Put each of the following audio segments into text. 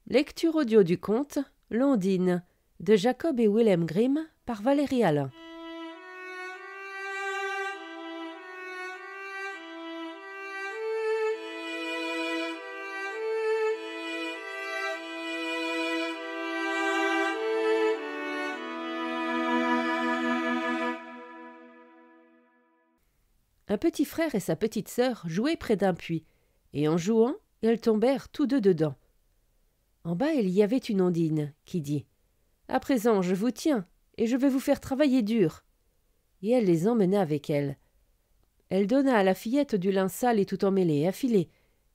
Lecture audio du conte L'Ondine de Jacob et Wilhelm Grimm par Valérie Alain. Un petit frère et sa petite sœur jouaient près d'un puits, et en jouant, ils tombèrent tous deux dedans. En bas, il y avait une ondine qui dit « À présent, je vous tiens, et je vais vous faire travailler dur. » Et elle les emmena avec elle. Elle donna à la fillette du lin sale et tout emmêlé, affilé,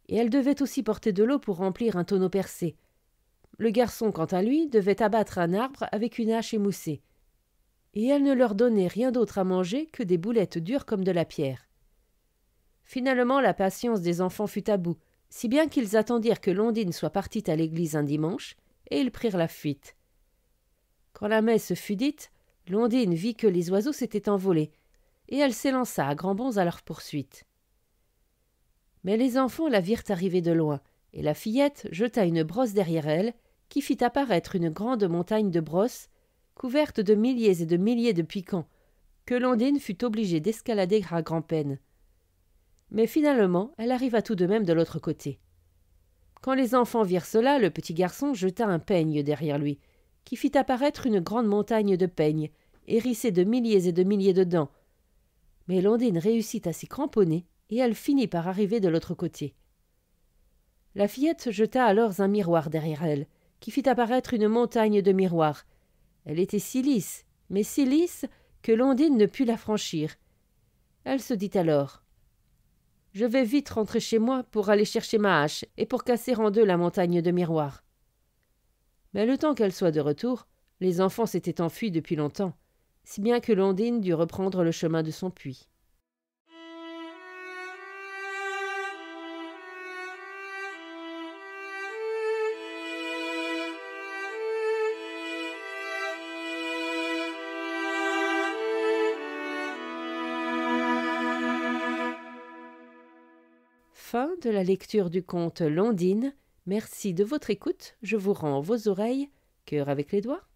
et elle devait aussi porter de l'eau pour remplir un tonneau percé. Le garçon, quant à lui, devait abattre un arbre avec une hache émoussée. Et elle ne leur donnait rien d'autre à manger que des boulettes dures comme de la pierre. Finalement, la patience des enfants fut à bout, si bien qu'ils attendirent que l'ondine soit partie à l'église un dimanche, et ils prirent la fuite. Quand la messe fut dite, l'ondine vit que les oiseaux s'étaient envolés, et elle s'élança à grands bonds à leur poursuite. Mais les enfants la virent arriver de loin, et la fillette jeta une brosse derrière elle, qui fit apparaître une grande montagne de brosses, couverte de milliers et de milliers de piquants, que l'ondine fut obligée d'escalader à grand-peine. Mais finalement, elle arriva tout de même de l'autre côté. Quand les enfants virent cela, le petit garçon jeta un peigne derrière lui, qui fit apparaître une grande montagne de peignes, hérissée de milliers de dents. Mais l'ondine réussit à s'y cramponner, et elle finit par arriver de l'autre côté. La fillette jeta alors un miroir derrière elle, qui fit apparaître une montagne de miroirs. Elle était si lisse, mais si lisse, que l'ondine ne put la franchir. Elle se dit alors « Je vais vite rentrer chez moi pour aller chercher ma hache et pour casser en deux la montagne de miroirs. » Mais le temps qu'elle soit de retour, les enfants s'étaient enfuis depuis longtemps, si bien que l'ondine dut reprendre le chemin de son puits. Fin de la lecture du conte L'Ondine. Merci de votre écoute. Je vous rends vos oreilles. Cœur avec les doigts.